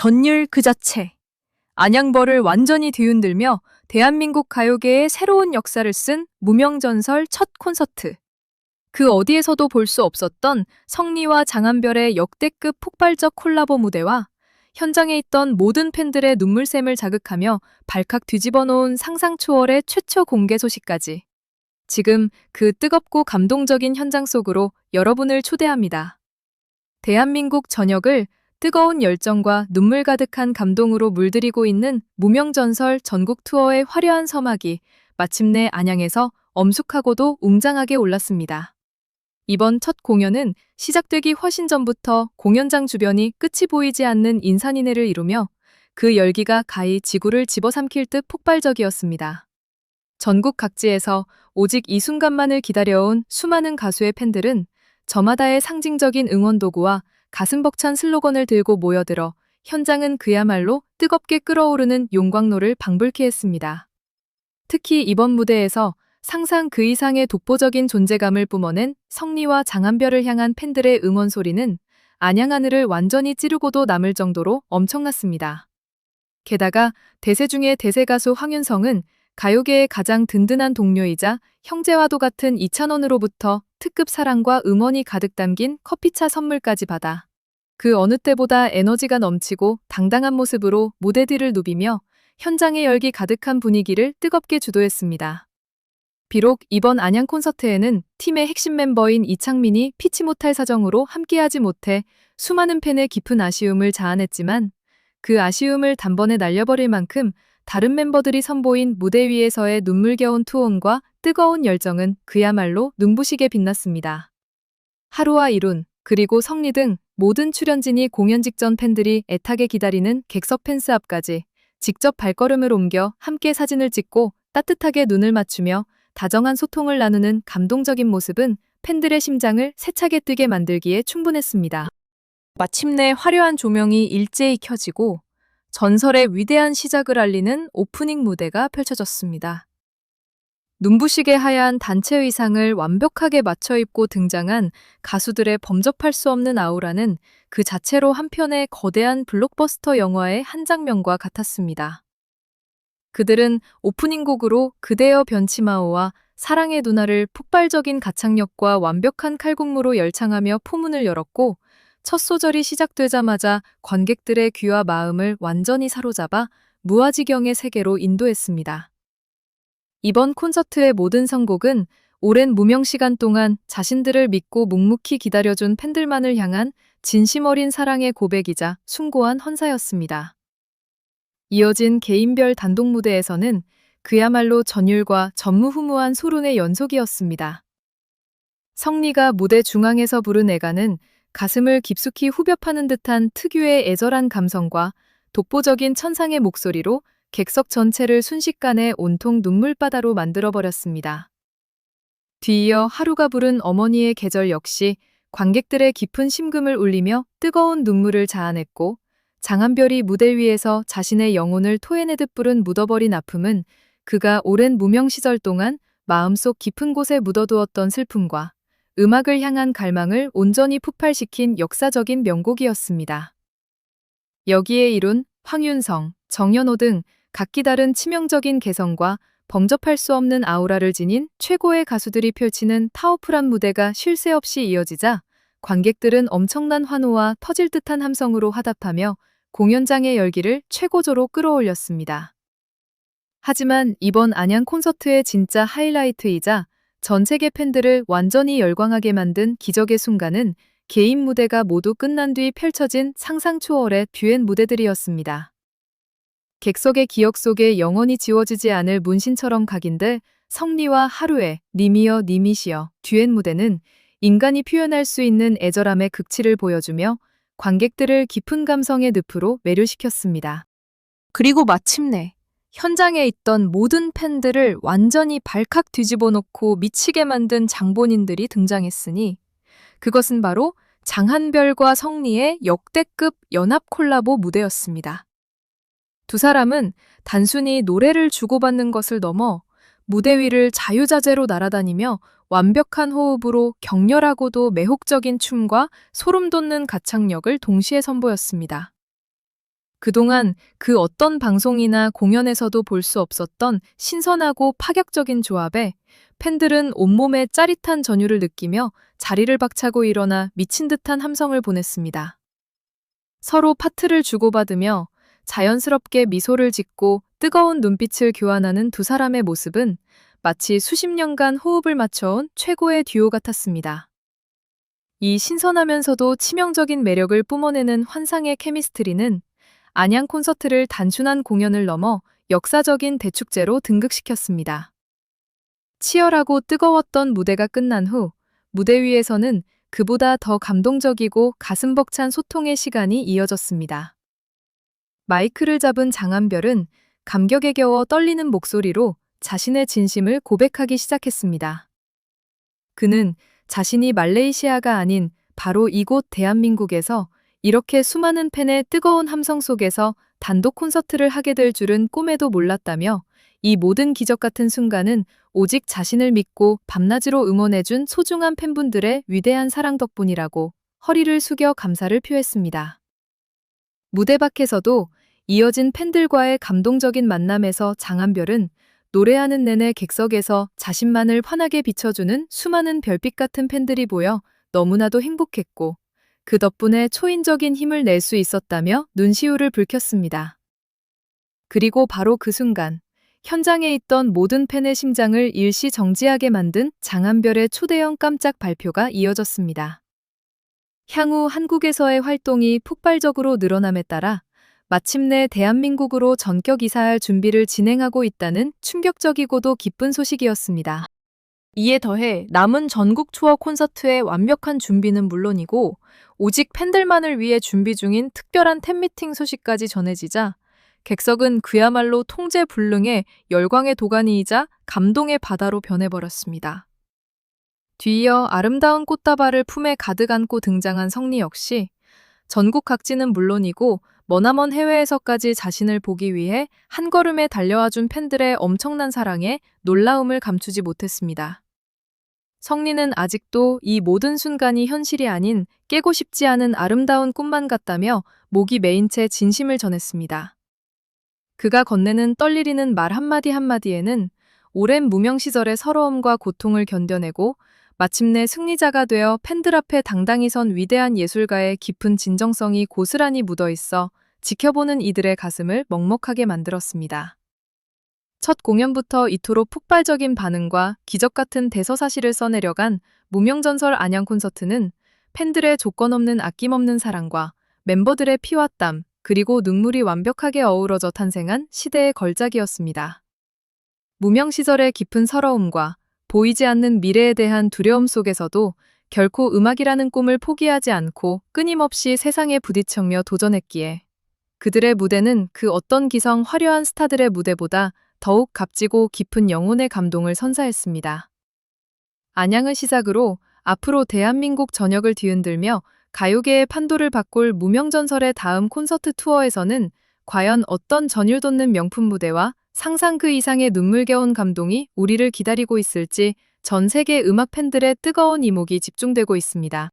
전율 그 자체. 안양버를 완전히 뒤흔들며 대한민국 가요계의 새로운 역사를 쓴 무명전설 첫 콘서트. 그 어디에서도 볼 수 없었던 성리와 장한별의 역대급 폭발적 콜라보 무대와 현장에 있던 모든 팬들의 눈물샘을 자극하며 발칵 뒤집어 놓은 상상 초월의 최초 공개 소식까지. 지금 그 뜨겁고 감동적인 현장 속으로 여러분을 초대합니다. 대한민국 전역을 뜨거운 열정과 눈물 가득한 감동으로 물들이고 있는 무명전설 전국 투어의 화려한 서막이 마침내 안양에서 엄숙하고도 웅장하게 올랐습니다. 이번 첫 공연은 시작되기 훨씬 전부터 공연장 주변이 끝이 보이지 않는 인산인해를 이루며 그 열기가 가히 지구를 집어삼킬 듯 폭발적이었습니다. 전국 각지에서 오직 이 순간만을 기다려온 수많은 가수의 팬들은 저마다의 상징적인 응원 도구와 가슴 벅찬 슬로건을 들고 모여들어 현장은 그야말로 뜨겁게 끓어오르는 용광로를 방불케 했습니다. 특히 이번 무대에서 상상 그 이상의 독보적인 존재감을 뿜어낸 성리와 장한별을 향한 팬들의 응원 소리는 안양 하늘을 완전히 찌르고도 남을 정도로 엄청났습니다. 게다가 대세 중의 대세 가수 황윤성은 가요계의 가장 든든한 동료이자 형제와도 같은 이찬원으로부터 특급 사랑과 음원이 가득 담긴 커피차 선물까지 받아 그 어느 때보다 에너지가 넘치고 당당한 모습으로 무대 뒤를 누비며 현장의 열기 가득한 분위기를 뜨겁게 주도했습니다. 비록 이번 안양 콘서트에는 팀의 핵심 멤버인 이창민이 피치 못할 사정으로 함께하지 못해 수많은 팬의 깊은 아쉬움을 자아냈지만 그 아쉬움을 단번에 날려버릴 만큼 다른 멤버들이 선보인 무대 위에서의 눈물겨운 투혼과 뜨거운 열정은 그야말로 눈부시게 빛났습니다. 하루와 이룬, 그리고 성리 등 모든 출연진이 공연 직전 팬들이 애타게 기다리는 객석 펜스 앞까지 직접 발걸음을 옮겨 함께 사진을 찍고 따뜻하게 눈을 맞추며 다정한 소통을 나누는 감동적인 모습은 팬들의 심장을 세차게 뛰게 만들기에 충분했습니다. 마침내 화려한 조명이 일제히 켜지고 전설의 위대한 시작을 알리는 오프닝 무대가 펼쳐졌습니다. 눈부시게 하얀 단체 의상을 완벽하게 맞춰 입고 등장한 가수들의 범접할 수 없는 아우라는 그 자체로 한편의 거대한 블록버스터 영화의 한 장면과 같았습니다. 그들은 오프닝 곡으로 그대여 변치마오와 사랑의 누나를 폭발적인 가창력과 완벽한 칼군무로 열창하며 포문을 열었고 첫 소절이 시작되자마자 관객들의 귀와 마음을 완전히 사로잡아 무아지경의 세계로 인도했습니다. 이번 콘서트의 모든 선곡은 오랜 무명 시간 동안 자신들을 믿고 묵묵히 기다려준 팬들만을 향한 진심 어린 사랑의 고백이자 숭고한 헌사였습니다. 이어진 개인별 단독 무대에서는 그야말로 전율과 전무후무한 소론의 연속이었습니다. 성리가 무대 중앙에서 부른 애가는 가슴을 깊숙이 후벼 파는 듯한 특유의 애절한 감성과 독보적인 천상의 목소리로 객석 전체를 순식간에 온통 눈물바다로 만들어버렸습니다. 뒤이어 하루가 부른 어머니의 계절 역시 관객들의 깊은 심금을 울리며 뜨거운 눈물을 자아냈고 장한별이 무대 위에서 자신의 영혼을 토해내듯 부른 묻어버린 아픔은 그가 오랜 무명 시절 동안 마음속 깊은 곳에 묻어두었던 슬픔과 음악을 향한 갈망을 온전히 폭발시킨 역사적인 명곡이었습니다. 여기에 이룬 황윤성, 정연호 등 각기 다른 치명적인 개성과 범접할 수 없는 아우라를 지닌 최고의 가수들이 펼치는 파워풀한 무대가 쉴 새 없이 이어지자 관객들은 엄청난 환호와 터질 듯한 함성으로 화답하며 공연장의 열기를 최고조로 끌어올렸습니다. 하지만 이번 안양 콘서트의 진짜 하이라이트이자 전 세계 팬들을 완전히 열광하게 만든 기적의 순간은 개인 무대가 모두 끝난 뒤 펼쳐진 상상 초월의 듀엣 무대들이었습니다. 객석의 기억 속에 영원히 지워지지 않을 문신처럼 각인될 성리와 하루의 님이여 님이시여 듀엣 무대는 인간이 표현할 수 있는 애절함의 극치를 보여주며 관객들을 깊은 감성의 늪으로 매료시켰습니다. 그리고 마침내 현장에 있던 모든 팬들을 완전히 발칵 뒤집어 놓고 미치게 만든 장본인들이 등장했으니 그것은 바로 장한별과 성리의 역대급 연합 콜라보 무대였습니다. 두 사람은 단순히 노래를 주고받는 것을 넘어 무대 위를 자유자재로 날아다니며 완벽한 호흡으로 격렬하고도 매혹적인 춤과 소름 돋는 가창력을 동시에 선보였습니다. 그동안 그 어떤 방송이나 공연에서도 볼 수 없었던 신선하고 파격적인 조합에 팬들은 온몸에 짜릿한 전율을 느끼며 자리를 박차고 일어나 미친 듯한 함성을 보냈습니다. 서로 파트를 주고받으며 자연스럽게 미소를 짓고 뜨거운 눈빛을 교환하는 두 사람의 모습은 마치 수십 년간 호흡을 맞춰온 최고의 듀오 같았습니다. 이 신선하면서도 치명적인 매력을 뿜어내는 환상의 케미스트리는 안양 콘서트를 단순한 공연을 넘어 역사적인 대축제로 등극시켰습니다. 치열하고 뜨거웠던 무대가 끝난 후 무대 위에서는 그보다 더 감동적이고 가슴 벅찬 소통의 시간이 이어졌습니다. 마이크를 잡은 장한별은 감격에 겨워 떨리는 목소리로 자신의 진심을 고백하기 시작했습니다. 그는 자신이 말레이시아가 아닌 바로 이곳 대한민국에서 이렇게 수많은 팬의 뜨거운 함성 속에서 단독 콘서트를 하게 될 줄은 꿈에도 몰랐다며 이 모든 기적 같은 순간은 오직 자신을 믿고 밤낮으로 응원해준 소중한 팬분들의 위대한 사랑 덕분이라고 허리를 숙여 감사를 표했습니다. 무대 밖에서도 이어진 팬들과의 감동적인 만남에서 장한별은 노래하는 내내 객석에서 자신만을 환하게 비춰주는 수많은 별빛 같은 팬들이 보여 너무나도 행복했고 그 덕분에 초인적인 힘을 낼 수 있었다며 눈시울을 붉혔습니다. 그리고 바로 그 순간 현장에 있던 모든 팬의 심장을 일시정지하게 만든 장한별의 초대형 깜짝 발표가 이어졌습니다. 향후 한국에서의 활동이 폭발적으로 늘어남에 따라 마침내 대한민국으로 전격 이사할 준비를 진행하고 있다는 충격적이고도 기쁜 소식이었습니다. 이에 더해 남은 전국 투어 콘서트의 완벽한 준비는 물론이고 오직 팬들만을 위해 준비 중인 특별한 팬미팅 소식까지 전해지자 객석은 그야말로 통제불능의 열광의 도가니이자 감동의 바다로 변해버렸습니다. 뒤이어 아름다운 꽃다발을 품에 가득 안고 등장한 성리 역시 전국 각지는 물론이고 머나먼 해외에서까지 자신을 보기 위해 한 걸음에 달려와준 팬들의 엄청난 사랑에 놀라움을 감추지 못했습니다. 성리는 아직도 이 모든 순간이 현실이 아닌 깨고 싶지 않은 아름다운 꿈만 같다며 목이 메인 채 진심을 전했습니다. 그가 건네는 떨리리는 말 한마디 한마디에는 오랜 무명 시절의 서러움과 고통을 견뎌내고 마침내 승리자가 되어 팬들 앞에 당당히 선 위대한 예술가의 깊은 진정성이 고스란히 묻어있어 지켜보는 이들의 가슴을 먹먹하게 만들었습니다. 첫 공연부터 이토록 폭발적인 반응과 기적 같은 대서사실을 써내려간 무명전설 안양 콘서트는 팬들의 조건 없는 아낌없는 사랑과 멤버들의 피와 땀, 그리고 눈물이 완벽하게 어우러져 탄생한 시대의 걸작이었습니다. 무명 시절의 깊은 서러움과 보이지 않는 미래에 대한 두려움 속에서도 결코 음악이라는 꿈을 포기하지 않고 끊임없이 세상에 부딪혀며 도전했기에 그들의 무대는 그 어떤 기성 화려한 스타들의 무대보다 더욱 값지고 깊은 영혼의 감동을 선사했습니다. 안양을 시작으로 앞으로 대한민국 전역을 뒤흔들며 가요계의 판도를 바꿀 무명전설의 다음 콘서트 투어에서는 과연 어떤 전율 돋는 명품 무대와 상상 그 이상의 눈물겨운 감동이 우리를 기다리고 있을지 전 세계 음악 팬들의 뜨거운 이목이 집중되고 있습니다.